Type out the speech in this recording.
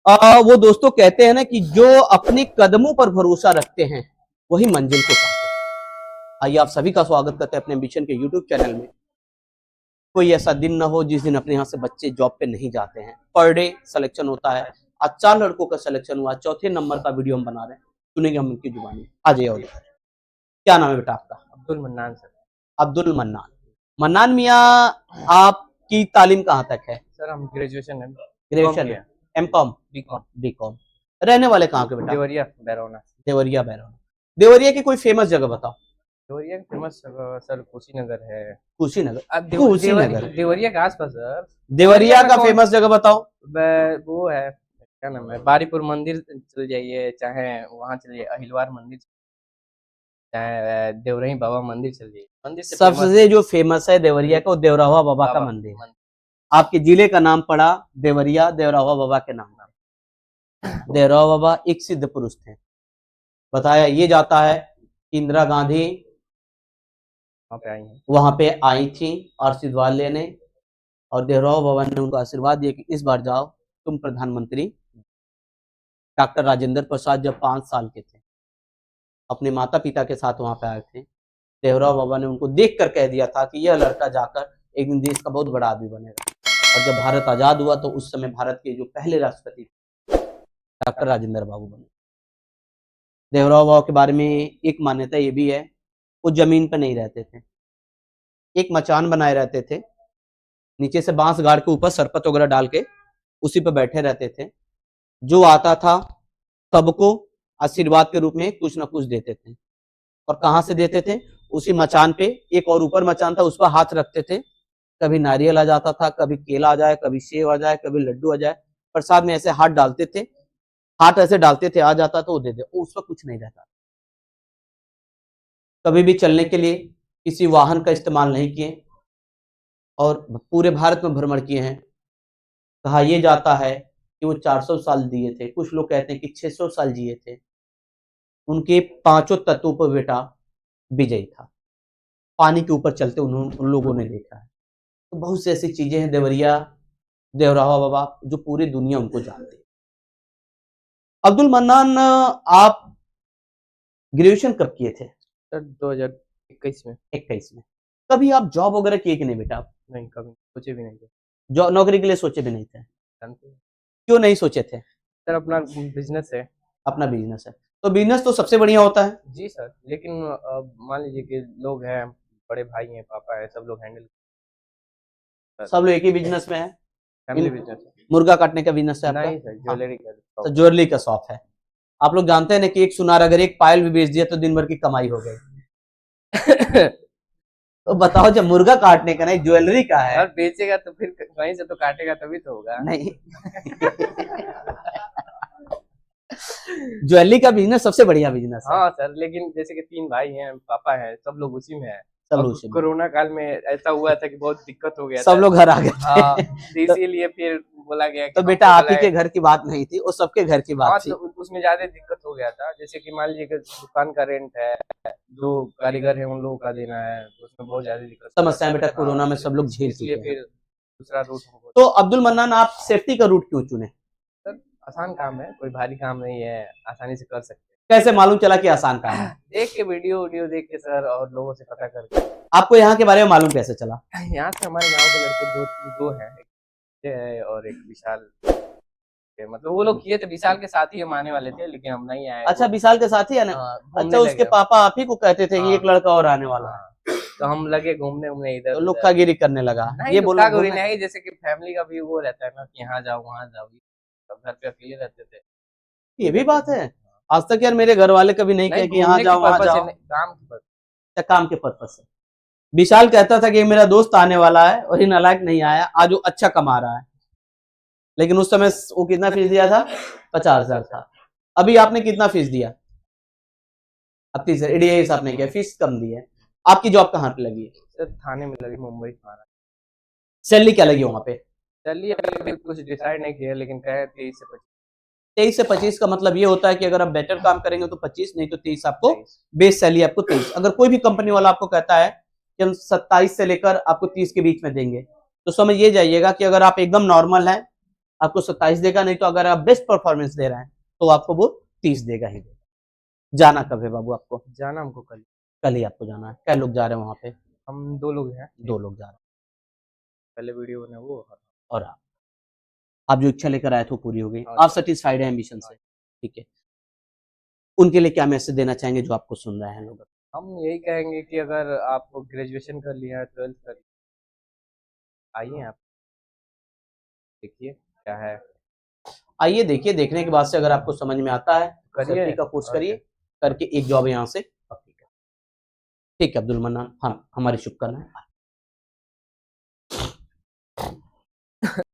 वो दोस्तों कहते हैं ना कि जो अपने कदमों पर भरोसा रखते हैं वही मंजिल को पाते हैं। आइए आप सभी का स्वागत करते हैं अपने एम्बिशन के यूट्यूब चैनल में। कोई ऐसा दिन ना हो जिस दिन अपने यहाँ से बच्चे जॉब पे नहीं जाते हैं। पर डे सिलेक्शन होता है। आज 4 लड़कों का सिलेक्शन हुआ, चौथे नंबर का वीडियो हम बना रहे हैं, सुनेंगे हम उनकी जुबानी। आ जाइए। और क्या नाम है बेटा आपका? Abdul mannan sir. Abdul mannan. Mannan मियाँ, आपकी तालीम कहाँ तक है? सर हम ग्रेजुएशन है। ग्रेजुएशन है, एमकॉम, बीकॉम। बीकॉम। रहने वाले कहाँ के बेटा? देवरिया बैरौना। देवरिया बैरौना। देवरिया की कोई फेमस जगह बताओ। देवरिया की फेमस सर कुशीनगर है। कुशीनगर? कुशीनगर देवरिया के आसपास सर। देवरिया का फेमस जगह बताओ। वो है, क्या नाम है, बारीपुर मंदिर चल जाइए, चाहे वहाँ चलिए अहिलवार मंदिर, चाहे देवरही बाबा मंदिर चल जाइए। मंदिर से सबसे जो फेमस है देवरिया का, वो देवरावा बाबा का मंदिर है। आपके जिले का नाम पड़ा देवरिया, देवरावा बाबा के नाम। देवरावा बाबा एक सिद्ध पुरुष थे। बताया ये जाता है इंदिरा गांधी वहां पे आई थी आशीर्वाद लेने, और देवराव बाबा ने उनको आशीर्वाद दिया कि इस बार जाओ तुम प्रधानमंत्री। डॉक्टर राजेंद्र प्रसाद जब 5 साल के थे, अपने माता पिता के साथ वहां पे आए थे। देवराव बाबा ने उनको देखकर कह दिया था कि यह लड़का जाकर एक दिन देश का बहुत बड़ा आदमी बनेगा। और जब भारत आजाद हुआ तो उस समय भारत के जो पहले राष्ट्रपति डॉक्टर राजेंद्र बाबू बने। देवराव बाबा के बारे में एक मान्यता ये भी है, वो जमीन पर नहीं रहते थे, एक मचान बनाए रहते थे, नीचे से बांस गाड़ के ऊपर सरपत वगैरह डाल के उसी पर बैठे रहते थे। जो आता था सबको आशीर्वाद के रूप में कुछ ना कुछ देते थे। और कहाँ से देते थे? उसी मचान पे एक और ऊपर मचान था, उस पर हाथ रखते थे। कभी नारियल आ जाता था, कभी केला आ जाए, कभी सेव आ जाए, कभी लड्डू आ जाए, प्रसाद में ऐसे हाथ डालते थे। हाथ ऐसे डालते थे, आ जाता तो वो दे दे, उस पर कुछ नहीं रहता। कभी भी चलने के लिए किसी वाहन का इस्तेमाल नहीं किए और पूरे भारत में भ्रमण किए हैं। कहा यह जाता है कि वो 400 साल जिए थे, कुछ लोग कहते हैं कि 600 साल जिए थे। उनके 5 तत्वों पर बेटा विजय था। पानी के ऊपर चलते उन लोगों ने देखा है। तो बहुत सी ऐसी चीजें हैं देवरिया, देवरावा बाबा, जो पूरी दुनिया उनको जानती है। अब्दुल मन्नान, आप ग्रेजुएशन कब किए थे? सर 2021 में। 21 में। कभी आप जॉब वगैरह किए कि नहीं बेटा? नहीं, कभी सोचे भी नहीं थे। जॉब नौकरी के लिए सोचे भी नहीं थे? क्यों नहीं सोचे थे? सर अपना बिजनेस है। अपना बिजनेस है तो बिजनेस तो सबसे बढ़िया होता है। जी सर, लेकिन मान लीजिए कि लोग हैं, बड़े भाई हैं, पापा है, सब लोग हैंडल, सब लोग एक ही बिजनेस में है। Family business. मुर्गा काटने का बिजनेस है आपका? नहीं सर, ज्वेलरी का। तो ज्वेलरी का शॉप है। आप लोग जानते हैं ना कि एक सुनार अगर एक पायल भी बेच दिया तो दिन भर की कमाई हो गई। तो बताओ, जब मुर्गा काटने का नहीं ज्वेलरी का है। और बेचेगा तो फिर कहीं से तो काटेगा, तभी तो होगा। नहीं। ज्वेलरी का बिजनेस सबसे बढ़िया बिजनेस है। हाँ सर, लेकिन जैसे कि 3 भाई हैं, पापा है, सब लोग उसी में है। कोरोना काल में ऐसा हुआ था कि बहुत दिक्कत हो गया, सब लोग घर आ गए थे। हाँ, तो इसीलिए फिर बोला गया कि तो बेटा आप ही के घर की बात नहीं थी, वो सबके घर की बात थी। तो उसमें ज्यादा दिक्कत हो गया था। जैसे कि मान लीजिए कि दुकान का रेंट है, जो कारीगर है उन लोगों का देना है, तो उसमें बहुत ज्यादा दिक्कत समस्या बेटा कोरोना में सब लोग झेल चुके हैं। फिर दूसरा रूट। तो अब्दुल मन्नान, आप सेफ्टी का रूट क्यों चुने? सर आसान काम है, कोई भारी काम नहीं है, आसानी से कर सकते हैं। कैसे मालूम चला कि आसान काम है? देख के वीडियो देख के सर, और लोगों से पता करके। आपको यहाँ के बारे में मालूम कैसे चला? यहाँ से हमारे गांव के लड़के दो हैं, एक और एक विशाल। मतलब वो लोग किए थे, विशाल के साथ ही हम आने वाले थे, लेकिन हम नहीं आए। अच्छा, विशाल के साथ ही आने? अच्छा, उसके पापा आप ही को कहते थे कि एक लड़का और आने वाला है, तो हम लगे घूमने इधर, तो लुक्कागिरी करने लगा। ये लुक्कागिरी नहीं, जैसे कि फैमिली का भी वो रहता है ना कि यहाँ जाओ वहाँ जाओ, सब घर पे अकेले रहते थे। ये भी बात है। आज तक यार मेरे घर वाले कभी नहीं कहे कि यहाँ जाओ वहाँ जाओ। काम के पर्पज से। विशाल कहता था कि मेरा दोस्त आने वाला है और ये नालायक नहीं आया, आज वो अच्छा कमा रहा है। लेकिन उस समय वो कितना फीस दिया था? 50,000 था। अभी आपने कितना फीस दिया? अब 30,000 आपने किया, फीस कम दी है। आपकी जॉब कहाँ पे लगी है? सर थाने में लगी, मुंबई थाना। सैलरी क्या लगी वहां पे? सैलरी अभी कुछ डिसाइड नहीं किया, लेकिन कहे 23 से 25। 23 से 25 का मतलब ये होता है कि अगर आप बेटर काम करेंगे तो 25, नहीं तो 23 आपको बेस सैलरी आपको 23। अगर कोई भी कंपनी वाला आपको कहता है कि हम 27 से लेकर आपको 30 के बीच में देंगे, तो समझ ये जाइएगा कि अगर आप एकदम नॉर्मल हैं, आपको 27 देगा, नहीं तो अगर आप बेस्ट परफॉर्मेंस दे रहे हैं तो आपको वो 30 देगा ही देगा। जाना कब है बाबू आपको? जाना हमको कल। कल ही आपको जाना है। क्या लोग जा रहे हैं वहाँ पे? हम 2 लोग हैं, 2 लोग जा रहे हैं पहले वीडियो ने वो और आप जो इच्छा लेकर आए थे वो पूरी हो गई। हाँ, आप सैटिस्फाइड हैं एम्बिशन से? ठीक है। उनके लिए क्या मैसेज देना चाहेंगे जो आपको सुन रहे हैं लोग? हम यही कहेंगे कि अगर आप ग्रेजुएशन कर लिया है, 12th कर लिया, आइए आप देखिए क्या है। आइए देखिए, देखने के बाद से अगर आपको समझ में आता है तो करिए सेफ्टी का कोर्स और करिए, करके एक जॉब यहाँ से पक्की करें। ठीक है अब्दुल मन्नान, हम हमारी शुभकामनाएं।